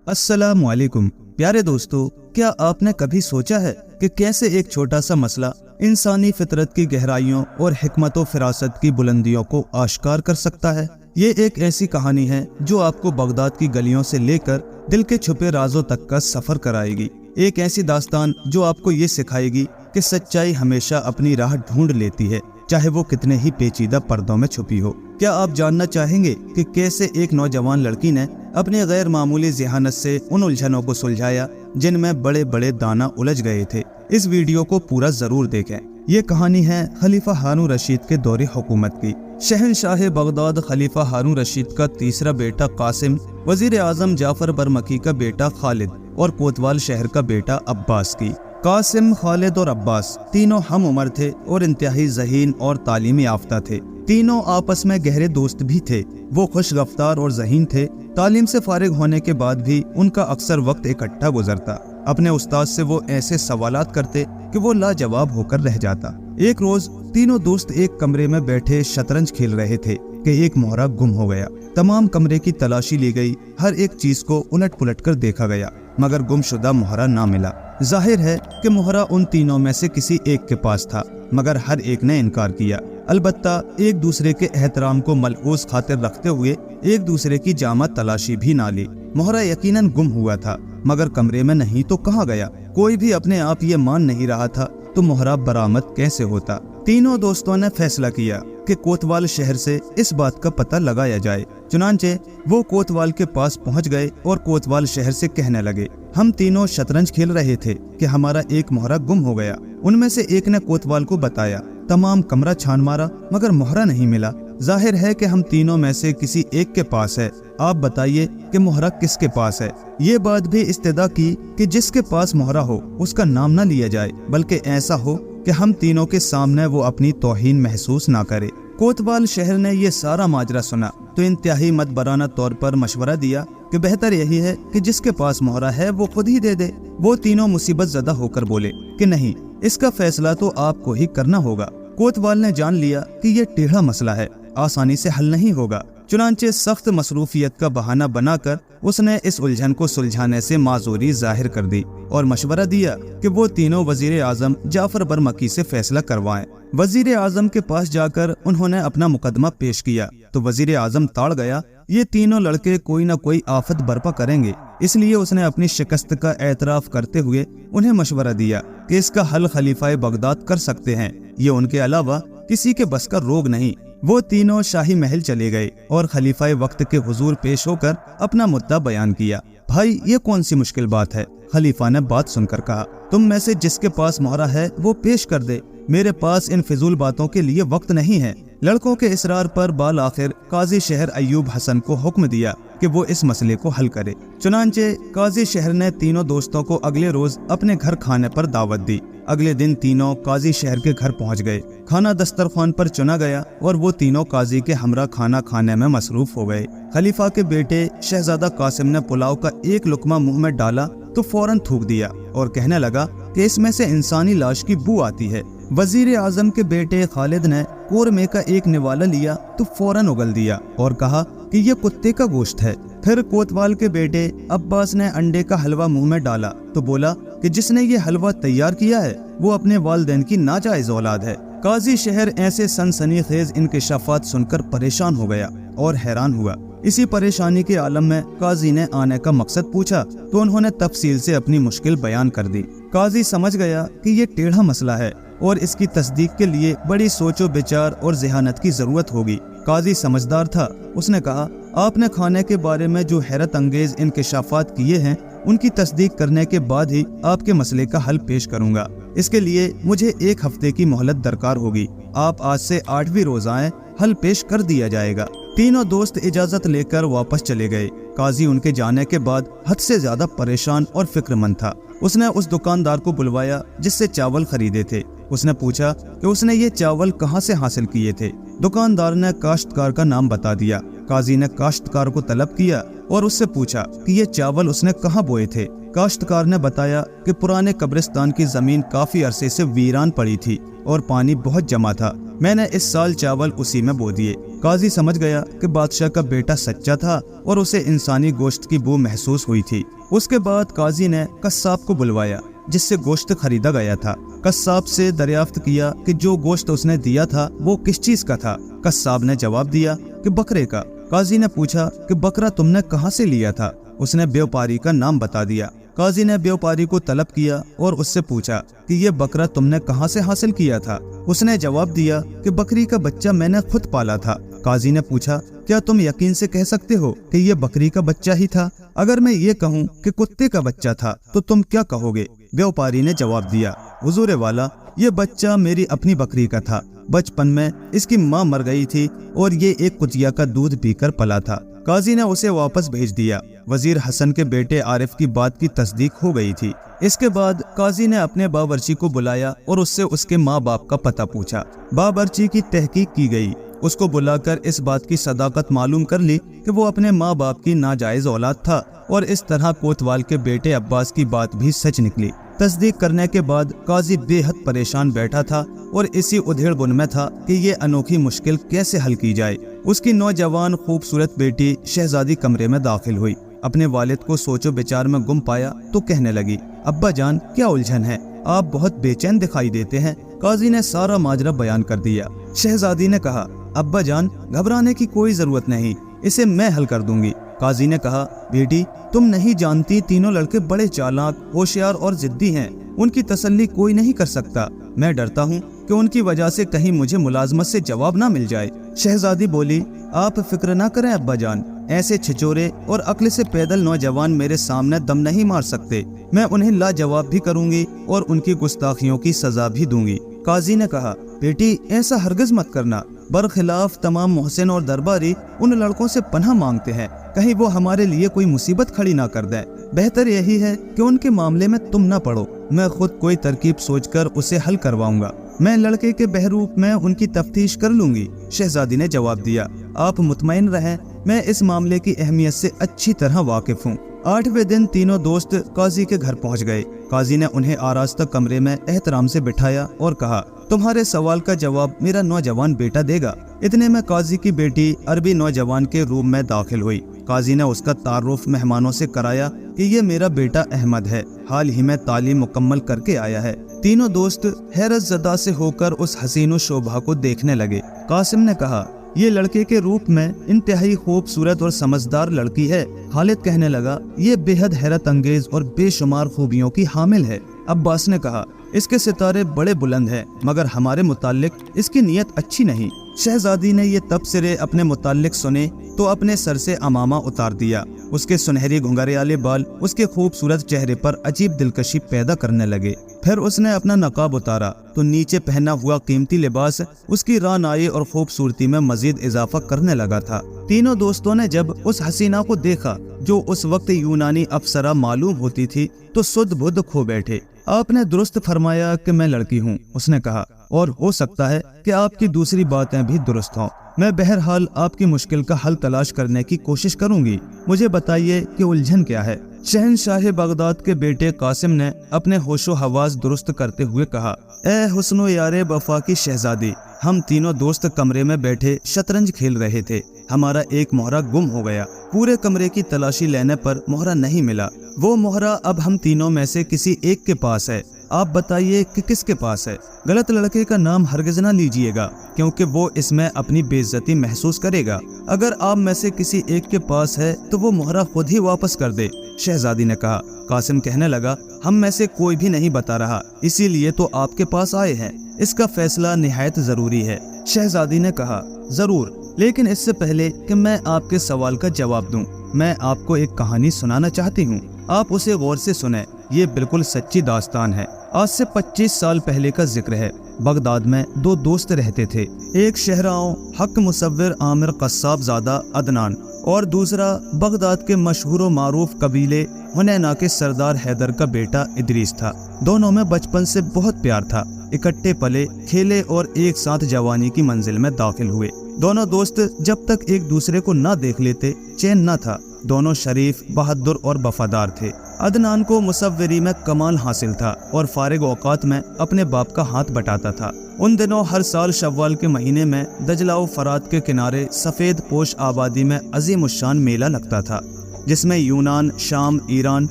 अस्सलाम वालेकुम प्यारे दोस्तों, क्या आपने कभी सोचा है कि कैसे एक छोटा सा मसला इंसानी फितरत की गहराइयों और हिकमत व फिरासत की बुलंदियों को आश्कार कर सकता है। ये एक ऐसी कहानी है जो आपको बगदाद की गलियों से लेकर दिल के छुपे राजों तक का सफर कराएगी। एक ऐसी दास्तान जो आपको ये सिखाएगी कि सच्चाई हमेशा अपनी राह ढूंढ लेती है, चाहे वो कितने ही पेचीदा पर्दों में छुपी हो। क्या आप जानना चाहेंगे कि कैसे एक नौजवान लड़की ने अपनी गैर मामूली ज़हानत से उन उलझनों को सुलझाया जिनमें बड़े बड़े दाना उलझ गए थे। इस वीडियो को पूरा जरूर देखें। ये कहानी है खलीफा हारून रशीद के दौरे हुकूमत की। शहनशाह बगदाद खलीफा हारून रशीद का तीसरा बेटा कासिम, वजीर आजम जाफर बरमकी का बेटा खालिद और कोतवाल शहर का बेटा अब्बास की। कासिम, खालिद और अब्बास तीनों हम उम्र थे और इंतहाई ज़हीन और तालीमी याफ्ता थे। तीनों आपस में गहरे दोस्त भी थे। वो खुश रफ्तार और ज़हीन थे। तालीम से फारिग होने के बाद भी उनका अक्सर वक्त इकट्ठा गुजरता। अपने उस्ताद से वो ऐसे सवालात करते कि वो लाजवाब होकर रह जाता। एक रोज तीनों दोस्त एक कमरे में बैठे शतरंज खेल रहे थे कि एक मोहरा गुम हो गया। तमाम कमरे की तलाशी ली गई, हर एक चीज को उलट पुलट कर देखा गया, मगर गुमशुदा मोहरा ना मिला। जाहिर है कि मोहरा उन तीनों में से किसी एक के पास था, मगर हर एक ने इनकार किया। अलबत्ता एक दूसरे के एहतराम को मलहूज खातिर रखते हुए एक दूसरे की जामा तलाशी भी ना ली। मोहरा यकीनन गुम हुआ था, मगर कमरे में नहीं तो कहाँ गया? कोई भी अपने आप ये मान नहीं रहा था, तो मोहरा बरामद कैसे होता? तीनों दोस्तों ने फैसला किया कि कोतवाल शहर से इस बात का पता लगाया जाए। चुनांचे वो कोतवाल के पास पहुंच गए और कोतवाल शहर से कहने लगे, हम तीनों शतरंज खेल रहे थे कि हमारा एक मोहरा गुम हो गया। उनमें से एक ने कोतवाल को बताया। तमाम कमरा छान मारा, मगर मोहरा नहीं मिला। जाहिर है कि हम तीनों में से किसी एक के पास है। आप बताइए कि मोहरा किसके पास है? ये बात भी इस्तेदा की कि जिसके पास मोहरा हो उसका नाम न लिया जाए, बल्कि ऐसा हो कि हम तीनों के सामने वो अपनी तौहीन महसूस ना करे। कोतवाल शहर ने ये सारा माजरा सुना तो इंतहाई मदबराना तौर पर मशवरा दिया कि बेहतर यही है कि जिसके पास मोहरा है वो खुद ही दे दे। वो तीनों मुसीबत ज़दा होकर बोले कि नहीं, इसका फैसला तो आपको ही करना होगा। कोतवाल ने जान लिया कि ये टेढ़ा मसला है, आसानी से हल नहीं होगा। चुनांचे सख्त मसरूफियत का बहाना बनाकर उसने इस उलझन को सुलझाने से माजूरी जाहिर कर दी और मशवरा दिया कि वो तीनों वजीर आजम जाफर बरमकी से फैसला करवाएं। वजीर आजम के पास जाकर उन्होंने अपना मुकदमा पेश किया तो वजीर आजम ताड़ गया। ये तीनों लड़के कोई न कोई आफत बर्पा करेंगे, इसलिए उसने अपनी शिकस्त का एतराफ करते हुए उन्हें मशवरा दिया कि इसका हल खलीफा बगदाद कर सकते हैं, ये उनके अलावा किसी के बस का रोग नहीं। वो तीनों शाही महल चले गए और खलीफा वक्त के हुजूर पेश होकर अपना मुद्दा बयान किया। भाई, ये कौन सी मुश्किल बात है? खलीफा ने बात सुनकर कहा, तुम में से जिसके पास मोहरा है वो पेश कर दे। मेरे पास इन फिजूल बातों के लिए वक्त नहीं है। लड़कों के इसरार पर बाल आखिर काजी शहर अयूब हसन को हुक्म दिया कि वो इस मसले को हल करे। चुनांचे काजी शहर ने तीनों दोस्तों को अगले रोज अपने घर खाने पर दावत दी। अगले दिन तीनों काजी शहर के घर पहुंच गए। खाना दस्तरखान पर चुना गया और वो तीनों काजी के हमरा खाना खाने में मसरूफ हो गए। खलीफा के बेटे शहजादा कासिम ने पुलाव का एक लुकमा मुंह में डाला तो फौरन थूक दिया और कहने लगा कि इसमें से इंसानी लाश की बू आती है। वजीर आजम के बेटे खालिद ने कोरमे का एक निवाला लिया तो फौरन उगल दिया और कहा कि ये कुत्ते का गोश्त है। फिर कोतवाल के बेटे अब्बास ने अंडे का हलवा मुंह में डाला तो बोला कि जिसने ये हलवा तैयार किया है वो अपने वालिदैन की नाजायज औलाद है। काजी शहर ऐसे सनसनीखेज इंकशाफात सुनकर परेशान हो गया और हैरान हुआ। इसी परेशानी के आलम में काजी ने आने का मकसद पूछा तो उन्होंने तफसील से अपनी मुश्किल बयान कर दी। काजी समझ गया कि ये टेढ़ा मसला है और इसकी तस्दीक के लिए बड़ी सोचो विचार और ज़हानत की जरूरत होगी। काजी समझदार था। उसने कहा, आपने खाने के बारे में जो हैरत अंगेज इंकशाफात किए हैं उनकी तस्दीक करने के बाद ही आपके मसले का हल पेश करूंगा। इसके लिए मुझे 1 हफ्ते की मोहलत दरकार होगी। आप आज से 8वें रोज आए, हल पेश कर दिया जाएगा। तीनों दोस्त इजाजत लेकर वापस चले गए। काजी उनके जाने के बाद हद से ज्यादा परेशान और फिक्रमंद था। उसने उस दुकानदार को बुलवाया जिससे चावल खरीदे थे। उसने पूछा कि उसने ये चावल कहाँ से हासिल किए थे। दुकानदार ने काश्तकार का नाम बता दिया। काजी ने काश्तकार को तलब किया और उससे पूछा कि ये चावल उसने कहाँ बोए थे। काश्तकार ने बताया कि पुराने कब्रिस्तान की जमीन काफी अरसे से वीरान पड़ी थी और पानी बहुत जमा था। میں نے इस साल चावल उसी में बो दिए। काजी समझ गया कि बादशाह का बेटा सच्चा था और उसे इंसानी गोश्त की बू महसूस हुई थी। उसके बाद काजी ने कस्साब को बुलवाया जिससे गोश्त खरीदा गया था। कस्साब से दरियाफ्त किया कि जो गोश्त उसने दिया था वो किस चीज का था। कस्साब ने जवाब दिया कि बकरे का। काजी ने पूछा कि बकरा तुमने कहाँ से लिया था। उसने व्यापारी का नाम बता दिया। काजी ने व्यापारी को तलब किया और उससे पूछा कि ये बकरा तुमने कहाँ से हासिल किया था। उसने जवाब दिया कि बकरी का बच्चा मैंने खुद पाला था। काजी ने पूछा क्या तुम यकीन से कह सकते हो कि ये बकरी का बच्चा ही था। अगर मैं ये कहूँ कि कुत्ते का बच्चा था तो तुम क्या कहोगे। व्यापारी ने जवाब दिया हुजूर वाला, ये बच्चा मेरी अपनी बकरी का था। बचपन में इसकी माँ मर गई थी और ये एक कुतिया का दूध पीकर पला था। काजी ने उसे वापस भेज दिया। वजीर हसन के बेटे आरिफ की बात की तस्दीक हो गई थी। इसके बाद काजी ने अपने बावर्ची को बुलाया और उससे उसके माँ बाप का पता पूछा। बावर्ची की तहकीक की गई। उसको बुलाकर इस बात की सदाकत मालूम कर ली कि वो अपने माँ बाप की नाजायज औलाद था और इस तरह कोतवाल के बेटे अब्बास की बात भी सच निकली। तस्दीक करने के बाद काजी बेहद परेशान बैठा था और इसी उधेड़बुन में था कि ये अनोखी मुश्किल कैसे हल की जाए। उसकी नौजवान खूबसूरत बेटी शहजादी कमरे में दाखिल हुई। अपने वालिद को सोचो विचार में गुम पाया तो कहने लगी, अब्बा जान क्या उलझन है, आप बहुत बेचैन दिखाई देते हैं। काजी ने सारा माजरा बयान कर दिया। शहजादी ने कहा, अब्बा जान घबराने की कोई जरूरत नहीं, इसे मैं हल कर दूंगी। काजी ने कहा, बेटी तुम नहीं जानती तीनों लड़के बड़े चालाक, होशियार और जिद्दी हैं। उनकी तसल्ली कोई नहीं कर सकता। मैं डरता हूँ कि उनकी वजह से कहीं मुझे मुलाजमत से जवाब ना मिल जाए। शहजादी बोली, आप फिक्र ना करें अब्बा जान, ऐसे छिचोरे और अक्ल से पैदल नौजवान मेरे सामने दम नहीं मार सकते। मैं उन्हें लाजवाब भी करूंगी और उनकी गुस्ताखियों की सजा भी दूंगी। काजी ने कहा, बेटी ऐसा हरगिज मत करना। बरखिलाफ तमाम मोहसिन और दरबारी उन लड़कों से पनाह मांगते हैं, कहीं वो हमारे लिए कोई मुसीबत खड़ी ना कर दें। बेहतर यही है कि उनके मामले में तुम ना पड़ो। मैं खुद कोई तरकीब सोचकर उसे हल करवाऊंगा। मैं लड़के के बहरूप में उनकी तफ्तीश कर लूंगी। शहजादी ने जवाब दिया, आप मुतमईन रहें, मैं इस मामले की अहमियत से अच्छी तरह वाकिफ हूँ। 8वें दिन तीनों दोस्त काजी के घर पहुँच गए। काजी ने उन्हें आरास्ता कमरे में एहतराम से बिठाया और कहा, तुम्हारे सवाल का जवाब मेरा नौजवान बेटा देगा। इतने में काजी की बेटी अरबी नौजवान के रूम में दाखिल हुई। काजी ने उसका तारुफ मेहमानों से कराया कि ये मेरा बेटा अहमद है, हाल ही में तालीम मुकम्मल करके आया है। तीनों दोस्त हैरत ज़दा से होकर उस हसीन शोभा को देखने लगे। कासिम ने कहा, ये लड़के के रूप में इंतहाई खूबसूरत और समझदार लड़की है। खालिद कहने लगा, ये बेहद हैरत अंगेज और बेशुमार खूबियों की हामिल है। अब्बास ने कहा, इसके सितारे बड़े बुलंद हैं, मगर हमारे मुताल्लिक इसकी नीयत अच्छी नहीं। शहजादी ने ये तबसरे अपने मुताल्लिक सुने तो अपने सर से अमामा उतार दिया। उसके सुनहरी घुंघराले बाल उसके खूबसूरत चेहरे पर अजीब दिलकशी पैदा करने लगे। फिर उसने अपना नकाब उतारा तो नीचे पहना हुआ कीमती लिबास उसकी रानाई और खूबसूरती में मजीद इजाफा करने लगा था। तीनों दोस्तों ने जब उस हसीना को देखा जो उस वक्त यूनानी अप्सरा मालूम होती थी तो सुध बुध खो बैठे। आपने दुरुस्त फरमाया कि मैं लड़की हूँ, उसने कहा, और हो सकता है कि आपकी दूसरी बातें भी दुरुस्त हों। मैं बहरहाल आपकी मुश्किल का हल तलाश करने की कोशिश करूंगी। मुझे बताइए कि उलझन क्या है। शहनशाह बगदाद के बेटे कासिम ने अपने होशो हवास दुरुस्त करते हुए कहा, ए हुस्नो यारे वफा की शहजादी, हम तीनों दोस्त कमरे में बैठे शतरंज खेल रहे थे। हमारा एक मोहरा गुम हो गया। पूरे कमरे की तलाशी लेने पर मोहरा नहीं मिला। वो मोहरा अब हम तीनों में से किसी एक के पास है। आप बताइए कि किसके पास है। गलत लड़के का नाम हरगिज ना लीजिएगा क्योंकि वो इसमें अपनी बेइज्जती महसूस करेगा। अगर आप में से किसी एक के पास है तो वो मोहरा खुद ही वापस कर दे। शहजादी ने कहा। कासिम कहने लगा, हम में से कोई भी नहीं बता रहा, इसीलिए तो आपके पास आए हैं। इसका फैसला निहायत जरूरी है। शहजादी ने कहा, जरूर, लेकिन इससे पहले कि मैं आपके सवाल का जवाब दूं, मैं आपको एक कहानी सुनाना चाहती हूँ। आप उसे गौर से सुने। ये बिल्कुल सच्ची दास्तान है। आज से 25 साल पहले का जिक्र है। बगदाद में दो दोस्त रहते थे। एक शहराओं हक मुसव्विर आमिर कस्साब ज़ादा अदनान और दूसरा बगदाद के मशहूर व मारूफ कबीले हुनैना के सरदार हैदर का बेटा इदरीस था। दोनों में बचपन से बहुत प्यार था। इकट्ठे पले, खेले और एक साथ जवानी की मंजिल में दाखिल हुए। दोनों दोस्त जब तक एक दूसरे को ना देख लेते चैन न था। दोनों शरीफ, बहादुर और वफादार थे। अदनान को मुसव्विरी में कमाल हासिल था और फारिग औकात में अपने बाप का हाथ बटाता था। उन दिनों हर साल शव्वाल के महीने में दजला व फरात के किनारे सफ़ेद पोश आबादी में अजीम उश्शान मेला लगता था, जिसमें यूनान, शाम, ईरान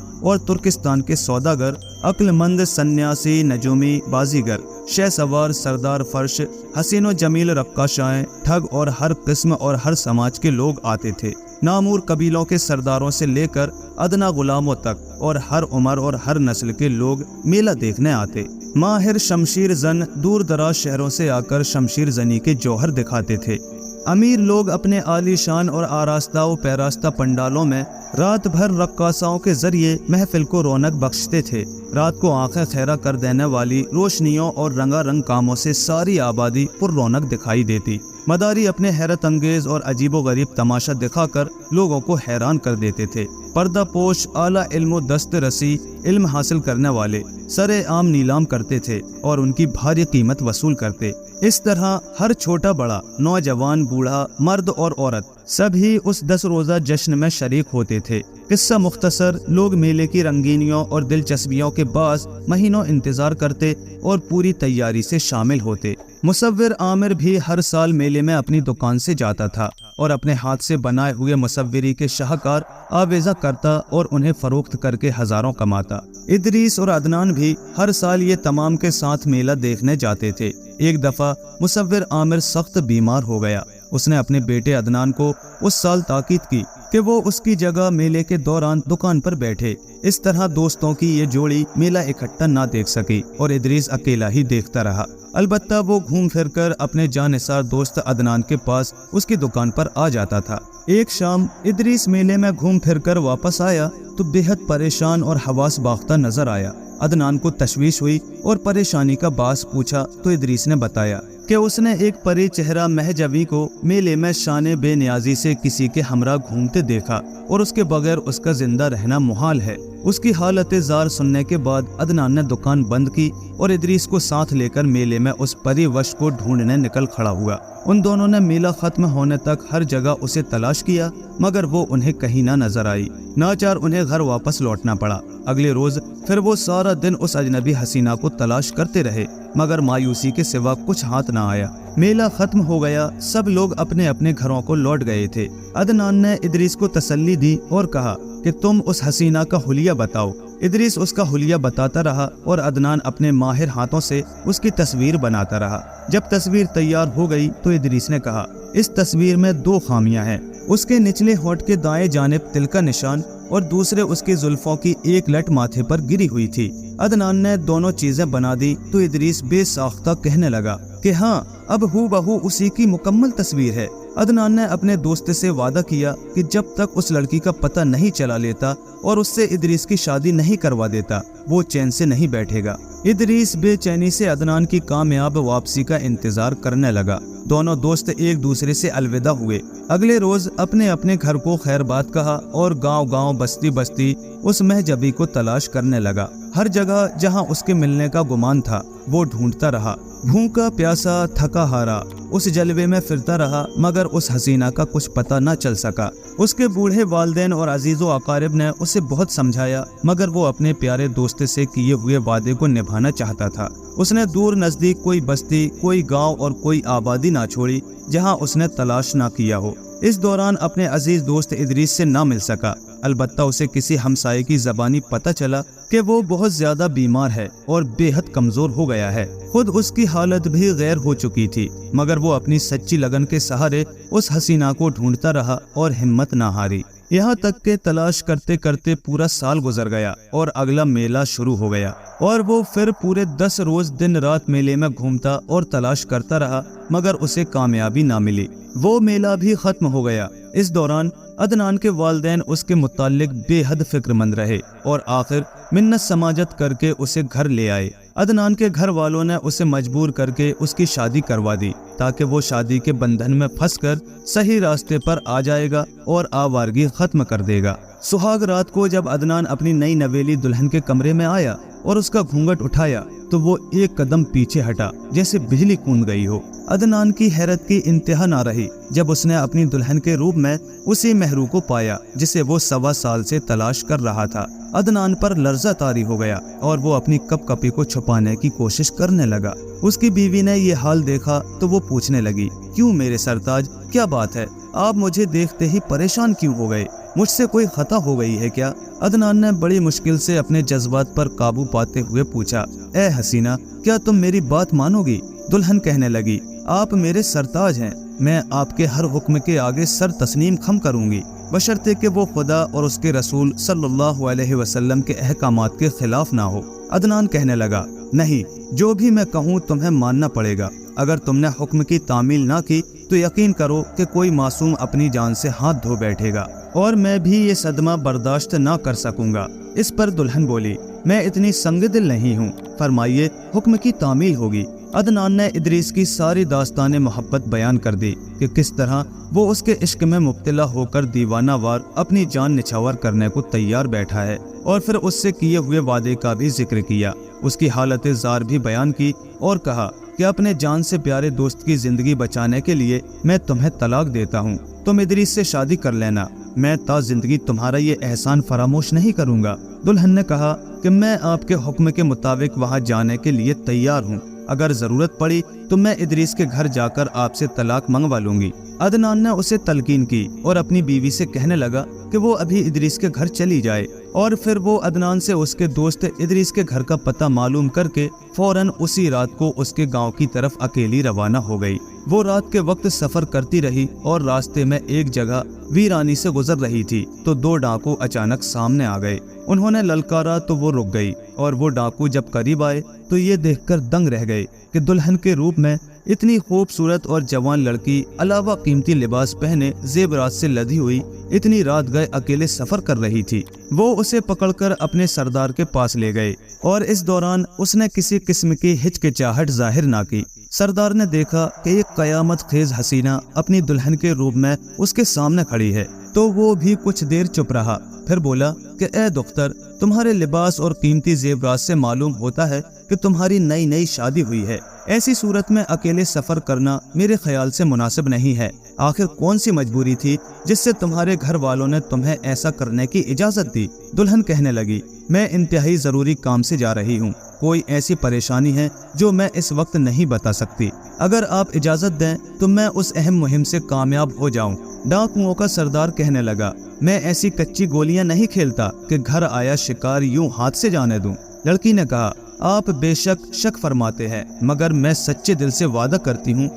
और तुर्किस्तान के सौदागर, अक्लमंद, सन्यासी, नजूमी, बाजीगर, शह सवार, सरदार फर्श, हसीन व जमील रक्काशाएं, ठग और हर किस्म और हर समाज के लोग आते थे। नामूर कबीलों के सरदारों से लेकर अदना गुलामों तक और हर उम्र और हर नस्ल के लोग मेला देखने आते। माहिर शमशीर जन दूर दराज शहरों से आकर शमशीर जनी के जौहर दिखाते थे। अमीर लोग अपने आलीशान और आरास्ता व पैरास्ता पंडालों में रात भर रक्कासाओं के जरिए महफिल को रौनक बख्शते थे। रात को आंखें खैरा कर देने वाली रोशनियों और रंगारंग कामों से सारी आबादी पुर रौनक दिखाई देती। मदारी अपने हैरत अंगेज और अजीबो गरीब तमाशा दिखाकर लोगों को हैरान कर देते थे। पर्दा पोश, आला इल्म दस्त रसी इल्म हासिल करने वाले सरे आम नीलाम करते थे और उनकी भारी कीमत वसूल करते। इस तरह हर छोटा बड़ा, नौजवान, बूढ़ा, मर्द और औरत सभी उस 10 रोजा जश्न में शरीक होते थे। किस्सा मुख्तसर, लोग मेले की रंगीनियों और दिलचस्पियों के बाद महीनों इंतजार करते और पूरी तैयारी से शामिल होते। मुसव्विर आमिर भी हर साल मेले में अपनी दुकान से जाता था और अपने हाथ से बनाए हुए मुसव्विरी के शाहकार आवेजा करता और उन्हें फरोख्त करके हजारों कमाता। इदरीस और अदनान भी हर साल ये तमाम के साथ मेला देखने जाते थे। एक दफा मुसव्विर आमिर सख्त बीमार हो गया। उसने अपने बेटे अदनान को उस साल ताकीद की कि वो उसकी जगह मेले के दौरान दुकान पर बैठे। इस तरह दोस्तों की ये जोड़ी मेला इकट्ठा ना देख सकी और इदरीस अकेला ही देखता रहा। अलबत्ता वो घूम फिर कर अपने जानिसार दोस्त अदनान के पास उसकी दुकान पर आ जाता था। एक शाम इदरीस मेले में घूम फिर कर वापस आया तो बेहद परेशान और हवास बाख्ता नजर आया। अदनान को तशवीश हुई और परेशानी का बास पूछा तो इदरीस ने बताया कि उसने एक परी चेहरा महजवी को मेले में शाने बेनियाजी से किसी के हमरा घूमते देखा और उसके बगैर उसका जिंदा रहना मुहाल है। उसकी हालत जार सुनने के बाद अदनान ने दुकान बंद की और इदरीस को साथ लेकर मेले में उस परी वश को ढूंढने निकल खड़ा हुआ। उन दोनों ने मेला खत्म होने तक हर जगह उसे तलाश किया मगर वो उन्हें कहीं ना नजर आई। नाचार उन्हें घर वापस लौटना पड़ा। अगले रोज फिर वो सारा दिन उस अजनबी हसीना को तलाश करते रहे मगर मायूसी के सिवा कुछ हाथ ना आया। मेला खत्म हो गया, सब लोग अपने अपने घरों को लौट गए थे। अदनान ने इदरीस को तसल्ली दी और कहा कि तुम उस हसीना का हुलिया बताओ। इदरीस उसका हुलिया बताता रहा और अदनान अपने माहिर हाथों से उसकी तस्वीर बनाता रहा। जब तस्वीर तैयार हो गई तो इदरीस ने कहा, इस तस्वीर में 2 खामियां हैं। उसके निचले होंठ के दाएं जानिब तिल का निशान और दूसरे उसकी जुल्फों की एक लट माथे पर गिरी हुई थी। अदनान ने दोनों चीजें बना दी तो इदरीस बेसाख्ता कहने लगा कि हाँ, अब हूबहू उसी की मुकम्मल तस्वीर है। अदनान ने अपने दोस्त से वादा किया कि जब तक उस लड़की का पता नहीं चला लेता और उससे इदरीस की शादी नहीं करवा देता वो चैन से नहीं बैठेगा। इदरीस बेचैनी से अदनान की कामयाब वापसी का इंतजार करने लगा। दोनों दोस्त एक दूसरे से अलविदा हुए। अगले रोज अपने अपने घर को खैरबाद कहा और गांव-गांव, बस्ती बस्ती उस महजबी को तलाश करने लगा। हर जगह जहां उसके मिलने का गुमान था वो ढूंढता रहा। भूखा प्यासा, थका हारा उस जलवे में फिरता रहा मगर उस हसीना का कुछ पता न चल सका। उसके बूढ़े वालिदैन और अजीजो अकारिब ने उसे बहुत समझाया मगर वो अपने प्यारे दोस्त से किए हुए वादे को निभाना चाहता था। उसने दूर नजदीक कोई बस्ती, कोई गांव और कोई आबादी ना छोड़ी जहां उसने तलाश ना किया हो। इस दौरान अपने अजीज दोस्त इदरीस से ना मिल सका। अलबत्ता उसे किसी हमसाये की ज़बानी पता चला कि वो बहुत ज्यादा बीमार है और बेहद कमजोर हो गया है। खुद उसकी हालत भी गैर हो चुकी थी मगर वो अपनी सच्ची लगन के सहारे उस हसीना को ढूंढता रहा और हिम्मत ना हारी। यहाँ तक के तलाश करते करते पूरा साल गुजर गया और अगला मेला शुरू हो गया और वो फिर पूरे 10 रोज दिन रात मेले में घूमता और तलाश करता रहा मगर उसे कामयाबी ना मिली। वो मेला भी खत्म हो गया। इस दौरान अदनान के वालिदैन उसके मुताल्लिक बेहद फिक्रमंद रहे और आखिर मिन्नत समाजत करके उसे घर ले आए। अदनान के घर वालों ने उसे मजबूर करके उसकी शादी करवा दी ताकि वो शादी के बंधन में फंसकर सही रास्ते पर आ जाएगा और आवारगी खत्म कर देगा। सुहाग रात को जब अदनान अपनी नई नवेली दुल्हन के कमरे में आया और उसका घूंघट उठाया तो वो एक कदम पीछे हटा जैसे बिजली कूद गई हो। अदनान की हैरत की इंतहा ना रही जब उसने अपनी दुल्हन के रूप में उसी महरू को पाया जिसे वो 1.25 साल से तलाश कर रहा था। अदनान पर लर्जा तारी हो गया और वो अपनी कपकपी को छुपाने की कोशिश करने लगा। उसकी बीवी ने ये हाल देखा तो वो पूछने लगी, क्यों मेरे सरताज, क्या बात है? आप मुझे देखते ही परेशान क्यों हो गए? मुझसे कोई खता हो गई है क्या? अदनान ने बड़ी मुश्किल से अपने जज्बात पर काबू पाते हुए पूछा, ए हसीना, क्या तुम मेरी बात मानोगी? दुल्हन कहने लगी, आप मेरे सरताज हैं, मैं आपके हर हुक्म के आगे सर तस्लीम खम करूंगी, बशर्ते कि वो खुदा और उसके रसूल सल्लल्लाहु अलैहि वसल्लम के अहकामात के खिलाफ ना हो। अदनान कहने लगा, नहीं, जो भी मैं कहूँ तुम्हें मानना पड़ेगा। अगर तुमने हुक्म की तामील ना की तो यकीन करो कि कोई मासूम अपनी जान से हाथ धो बैठेगा और मैं भी ये सदमा बर्दाश्त ना कर सकूंगा। इस पर दुल्हन बोली, मैं इतनी संगदिल नहीं हूँ, फरमाइए हुक्म की तामील होगी। अदनान ने इदरीस की सारी दास्तान मोहब्बत बयान कर दी कि किस तरह वो उसके इश्क में मुब्तला होकर दीवाना वार अपनी जान निछावर करने को तैयार बैठा है, और फिर उससे किए हुए वादे का भी जिक्र किया। उसकी हालत जार भी बयान की और कहा कि अपने जान से प्यारे दोस्त की जिंदगी बचाने के लिए मैं तुम्हें तलाक देता हूँ, तुम इदरीस से शादी कर लेना, मैं ता जिंदगी तुम्हारा ये एहसान फरामोश नहीं करूँगा। दुल्हन ने कहा कि मैं आपके हुक्म के मुताबिक वहाँ जाने के लिए तैयार हूँ, अगर जरूरत पड़ी तो मैं इदरीस के घर जाकर आपसे तलाक मंगवा लूंगी। अदनान ने उसे तलकीन की और अपनी बीवी से कहने लगा कि वो अभी इदरीस के घर चली जाए, और फिर वो अदनान से उसके दोस्त इदरीस के घर का पता मालूम करके फौरन उसी रात को उसके गांव की तरफ अकेली रवाना हो गई। वो रात के वक्त सफर करती रही और रास्ते में एक जगह वीरानी से गुजर रही थी तो 2 डाकू अचानक सामने आ गए। उन्होंने ललकारा तो वो रुक गई, और वो डाकू जब करीब आए तो ये देखकर दंग रह गए कि दुल्हन के रूप में इतनी खूबसूरत और जवान लड़की अलावा कीमती लिबास पहने जेबरात से लदी हुई इतनी रात गए अकेले सफर कर रही थी। वो उसे पकड़कर अपने सरदार के पास ले गए और इस दौरान उसने किसी किस्म की हिचकिचाहट जाहिर ना की। सरदार ने देखा कि एक कयामत खेज हसीना अपनी दुल्हन के रूप में उसके सामने खड़ी है तो वो भी कुछ देर चुप रहा, फिर बोला कि ए दुख्तर, तुम्हारे लिबास और कीमती जेबरात से मालूम होता है कि तुम्हारी नई नई शादी हुई है। ऐसी सूरत में अकेले सफर करना मेरे ख्याल से मुनासिब नहीं है। आखिर कौन सी मजबूरी थी जिससे तुम्हारे घर वालों ने तुम्हें ऐसा करने की इजाजत दी? दुल्हन कहने लगी, मैं इंतहाई जरूरी काम से जा रही हूँ, कोई ऐसी परेशानी है जो मैं इस वक्त नहीं बता सकती। अगर आप इजाजत दें तो मैं उस अहम मुहिम से कामयाब हो जाऊं। डाकुओं का सरदार कहने लगा, मैं ऐसी कच्ची गोलियां नहीं खेलता कि घर आया शिकार यूं हाथ से जाने दूं। लड़की ने कहा, आप बेशक शक फरमाते हैं, मगर मैं सच्चे दिल से वादा करती हूँ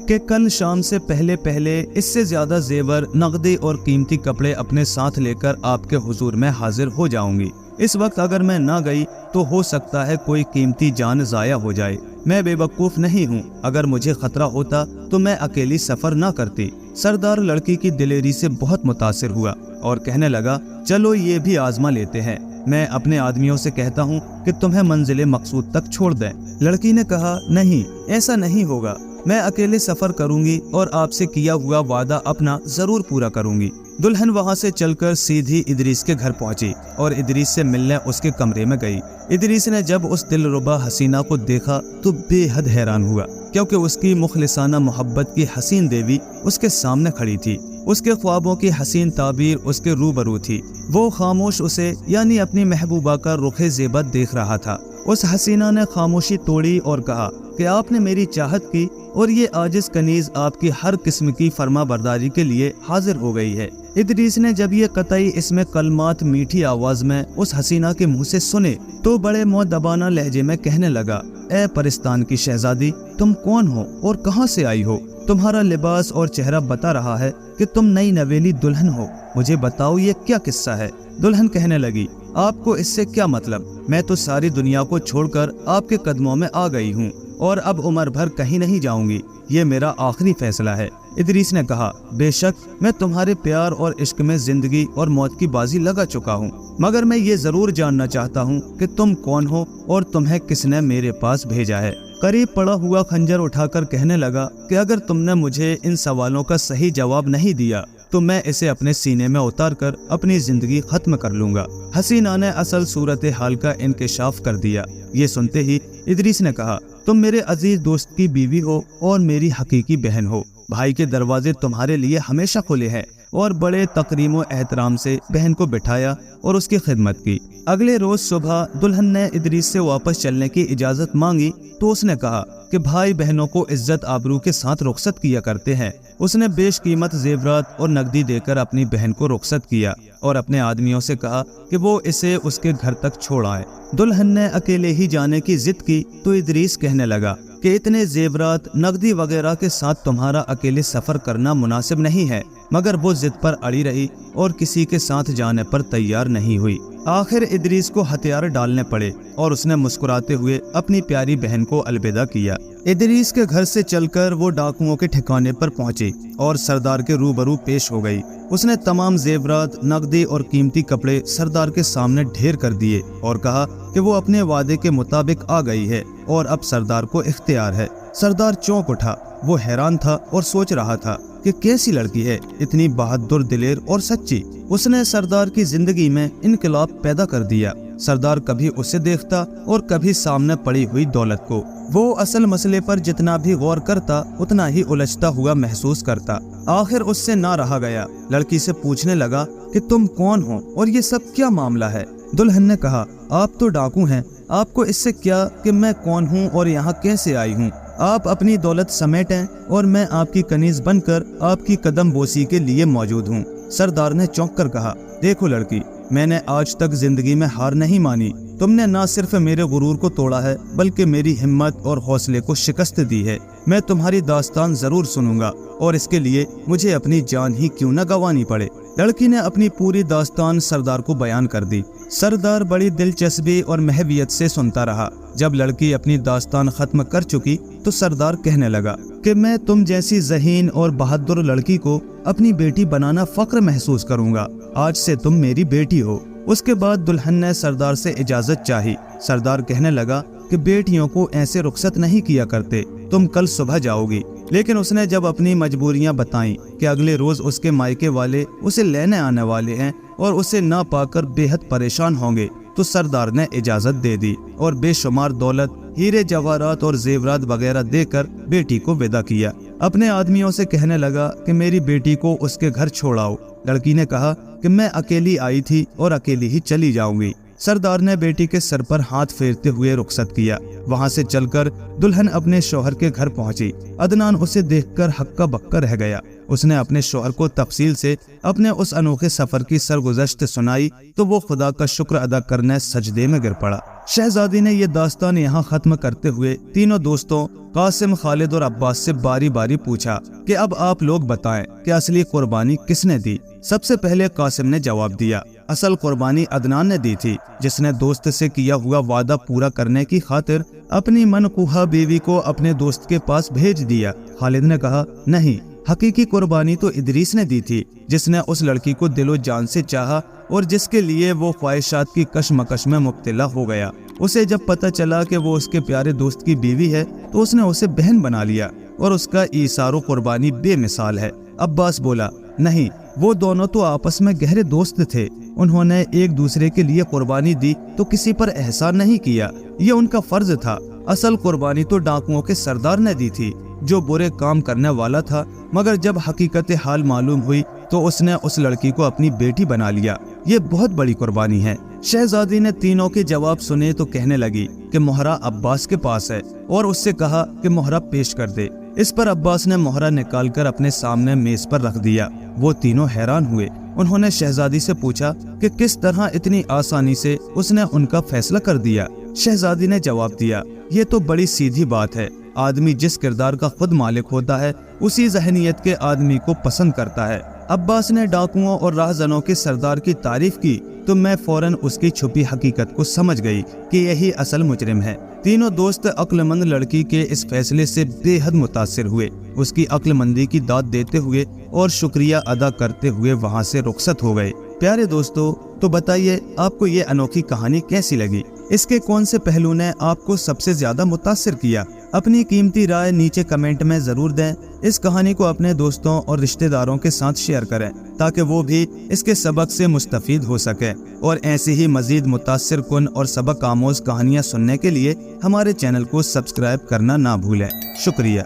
कि कल शाम से पहले पहले इससे ज्यादा जेवर, नगदी और कीमती कपड़े अपने साथ लेकर आपके हुजूर में हाजिर हो जाऊंगी। इस वक्त अगर मैं ना गई तो हो सकता है कोई कीमती जान जाया हो जाए। मैं बेवकूफ नहीं हूँ, अगर मुझे खतरा होता तो मैं अकेली सफर ना करती। सरदार लड़की की दिलेरी से बहुत मुतासिर हुआ और कहने लगा, चलो ये भी आजमा लेते हैं। मैं अपने आदमियों से कहता हूँ कि तुम्हें मंजिल मकसूद तक छोड़ दें। लड़की ने कहा, नहीं, ऐसा नहीं होगा, मैं अकेले सफर करूंगी और आपसे किया हुआ वादा अपना जरूर पूरा करूंगी। दुल्हन वहां से चलकर सीधी इदरीस के घर पहुंची और इदरीस से मिलने उसके कमरे में गई। इदरीस ने जब उस दिलरुबा हसीना को देखा तो बेहद हैरान हुआ, क्योंकि उसकी मुखलिसाना मोहब्बत की हसीन देवी उसके सामने खड़ी थी। उसके ख्वाबों की हसीन ताबीर उसके रूबरू थी। वो खामोश उसे यानी अपनी महबूबा का रुखे ज़ेबत देख रहा था। उस हसीना ने खामोशी तोड़ी और कहा कि आपने मेरी चाहत की और ये आजिज कनीज आपकी हर किस्म की फर्मा बरदारी के लिए हाजिर हो गई है। इदरीस ने जब ये कतई इसमें कलमात मीठी आवाज में उस हसीना के मुंह से सुने तो बड़े मुअद्दबाना लहजे में कहने लगा, ए परिस्तान की शहजादी, तुम कौन हो और कहां से आई हो? तुम्हारा लिबास और चेहरा बता रहा है कि तुम नई नवेली दुल्हन हो। मुझे बताओ ये क्या किस्सा है? दुल्हन कहने लगी, आपको इससे क्या मतलब? मैं तो सारी दुनिया को छोड़कर आपके कदमों में आ गई हूँ और अब उम्र भर कहीं नहीं जाऊंगी। ये मेरा आखिरी फैसला है। इदरीस ने कहा, बेशक मैं तुम्हारे प्यार और इश्क में जिंदगी और मौत की बाजी लगा चुका हूँ, मगर मैं ये जरूर जानना चाहता हूँ कि तुम कौन हो और तुम्हें किसने मेरे पास भेजा है। करीब पड़ा हुआ खंजर उठाकर कहने लगा कि अगर तुमने मुझे इन सवालों का सही जवाब नहीं दिया तो मैं इसे अपने सीने में उतारकर अपनी जिंदगी खत्म कर लूंगा। हसीना ने असल सूरत हाल का इंकशाफ कर दिया। ये सुनते ही इदरीस ने कहा, तुम मेरे अजीज दोस्त की बीवी हो और मेरी हकीकी बहन हो। भाई के दरवाजे तुम्हारे लिए हमेशा खुले हैं। और बड़े तकरीम व एहतराम से बहन को बिठाया और उसकी खिदमत की। अगले रोज सुबह दुल्हन ने इदरीस से वापस चलने की इजाजत मांगी तो उसने कहा कि भाई बहनों को इज्जत आबरू के साथ रुखसत किया करते हैं। उसने बेशकीमत जेवरात और नकदी देकर अपनी बहन को रुखसत किया और अपने आदमियों से कहा कि वो इसे उसके घर तक छोड़ आए। दुल्हन ने अकेले ही जाने की जिद की तो इदरीस कहने लगा कि इतने जेवरात नकदी वगैरह के साथ तुम्हारा अकेले सफर करना मुनासिब नहीं है, मगर वो जिद पर अड़ी रही और किसी के साथ जाने पर तैयार नहीं हुई। आखिर इदरीस को हथियार डालने पड़े और उसने मुस्कुराते हुए अपनी प्यारी बहन को अलविदा किया। इदरीस के घर से चलकर वो डाकुओं के ठिकाने पर पहुंची और सरदार के रूबरू पेश हो गई। उसने तमाम जेवरात, नकदी और कीमती कपड़े सरदार के सामने ढेर कर दिए और कहा कि वो अपने वादे के मुताबिक आ गई है और अब सरदार को इख्तियार है। सरदार चौंक उठा। वो हैरान था और सोच रहा था कि कैसी लड़की है, इतनी बहादुर, दिलेर और सच्ची। उसने सरदार की जिंदगी में इनकलाब पैदा कर दिया। सरदार कभी उसे देखता और कभी सामने पड़ी हुई दौलत को। वो असल मसले पर जितना भी गौर करता उतना ही उलझता हुआ महसूस करता। आखिर उससे ना रहा गया। लड़की से पूछने लगा कि तुम कौन हो और ये सब क्या मामला है। दुल्हन ने कहा, आप तो डाकू हैं, आपको इससे क्या कि मैं कौन हूँ और यहाँ कैसे आई हूँ। आप अपनी दौलत समेटें और मैं आपकी कनीज बनकर आपकी कदम बोसी के लिए मौजूद हूँ। सरदार ने चौंक कर कहा, देखो लड़की, मैंने आज तक जिंदगी में हार नहीं मानी। तुमने न सिर्फ मेरे गुरूर को तोड़ा है बल्कि मेरी हिम्मत और हौसले को शिकस्त दी है। मैं तुम्हारी दास्तान जरूर सुनूंगा और इसके लिए मुझे अपनी जान ही क्यों न गंवानी पड़े। लड़की ने अपनी पूरी दास्तान सरदार को बयान कर दी। सरदार बड़ी दिलचस्पी और महवियत से सुनता रहा। जब लड़की अपनी दास्तान खत्म कर चुकी तो सरदार कहने लगा कि मैं तुम जैसी ज़हीन और बहादुर लड़की को अपनी बेटी बनाना फख्र महसूस करूंगा। आज से तुम मेरी बेटी हो। उसके बाद दुल्हन ने सरदार से इजाजत चाही। सरदार कहने लगा कि बेटियों को ऐसे रुखसत नहीं किया करते, तुम कल सुबह जाओगी। लेकिन उसने जब अपनी मजबूरियां बताईं कि अगले रोज उसके मायके वाले उसे लेने आने वाले हैं और उसे ना पाकर बेहद परेशान होंगे, तो सरदार ने इजाजत दे दी और बेशुमार दौलत, हीरे जवाहरात और जेवरात वगैरह देकर बेटी को विदा किया। अपने आदमियों से कहने लगा कि मेरी बेटी को उसके घर छोड़ाओ। लड़की ने कहा कि मैं अकेली आई थी और अकेली ही चली जाऊंगी। सरदार ने बेटी के सर पर हाथ फेरते हुए रुखसत किया। वहां से चलकर दुल्हन अपने शौहर के घर पहुंची। अदनान उसे देखकर हक्का बक्का रह गया। उसने अपने शौहर को तफसील से अपने उस अनोखे सफर की सरगुज़श्त सुनाई तो वो खुदा का शुक्र अदा करने सजदे में गिर पड़ा। शहजादी ने ये दास्तान यहाँ खत्म करते हुए तीनों दोस्तों कासिम, खालिद और अब्बास से बारी बारी पूछा कि अब आप लोग बताएं कि असली कुर्बानी किसने दी। सबसे पहले कासिम ने जवाब दिया, असल कुर्बानी अदनान ने दी थी, जिसने दोस्त से किया हुआ वादा पूरा करने की खातिर अपनी मनकूहा बीवी को अपने दोस्त के पास भेज दिया। खालिद ने कहा, नहीं, हकीकी कुर्बानी तो इदरीस ने दी थी, जिसने उस लड़की को दिलो जान से चाहा और जिसके लिए वो ख्वाहिशात की कशमकश में मुब्तला हो गया। उसे जब पता चला कि वो उसके प्यारे दोस्त की बीवी है तो उसने उसे बहन बना लिया और उसका ईसारो कुर्बानी बेमिसाल है। अब्बास बोला, नहीं, वो दोनों तो आपस में गहरे दोस्त थे। उन्होंने एक दूसरे के लिए कुर्बानी दी तो किसी पर एहसान नहीं किया, ये उनका फर्ज था। असल कुर्बानी तो डाकुओं के सरदार ने दी थी, जो बुरे काम करने वाला था, मगर जब हकीकत हाल मालूम हुई तो उसने उस लड़की को अपनी बेटी बना लिया। ये बहुत बड़ी कुर्बानी है। शहजादी ने तीनों के जवाब सुने तो कहने लगी कि मोहरा अब्बास के पास है और उससे कहा कि मोहरा पेश कर दे। इस पर अब्बास ने मोहरा निकालकर अपने सामने मेज पर रख दिया। वो तीनों हैरान हुए। उन्होंने शहजादी से पूछा कि किस तरह इतनी आसानी से उसने उनका फैसला कर दिया। शहजादी ने जवाब दिया, ये तो बड़ी सीधी बात है। आदमी जिस किरदार का खुद मालिक होता है उसी ज़हनियत के आदमी को पसंद करता है। अब्बास ने डाकुओं और राहजनों के सरदार की तारीफ की तो मैं फौरन उसकी छुपी हकीकत को समझ गई कि यही असल मुजरिम है। तीनों दोस्त अक्लमंद लड़की के इस फैसले से बेहद मुतासिर हुए। उसकी अक्लमंदी की दाद देते हुए और शुक्रिया अदा करते हुए वहाँ से रुखसत हो गए। प्यारे दोस्तों, तो बताइए आपको ये अनोखी कहानी कैसी लगी? इसके कौन से पहलू ने आपको सबसे ज्यादा मुतासिर किया? अपनी कीमती राय नीचे कमेंट में जरूर दें। इस कहानी को अपने दोस्तों और रिश्तेदारों के साथ शेयर करें ताकि वो भी इसके सबक से मुस्तफीद हो सके। और ऐसी ही मजीद मुतासिर कुन और सबक आमोज कहानियाँ सुनने के लिए हमारे चैनल को सब्सक्राइब करना ना भूलें। शुक्रिया।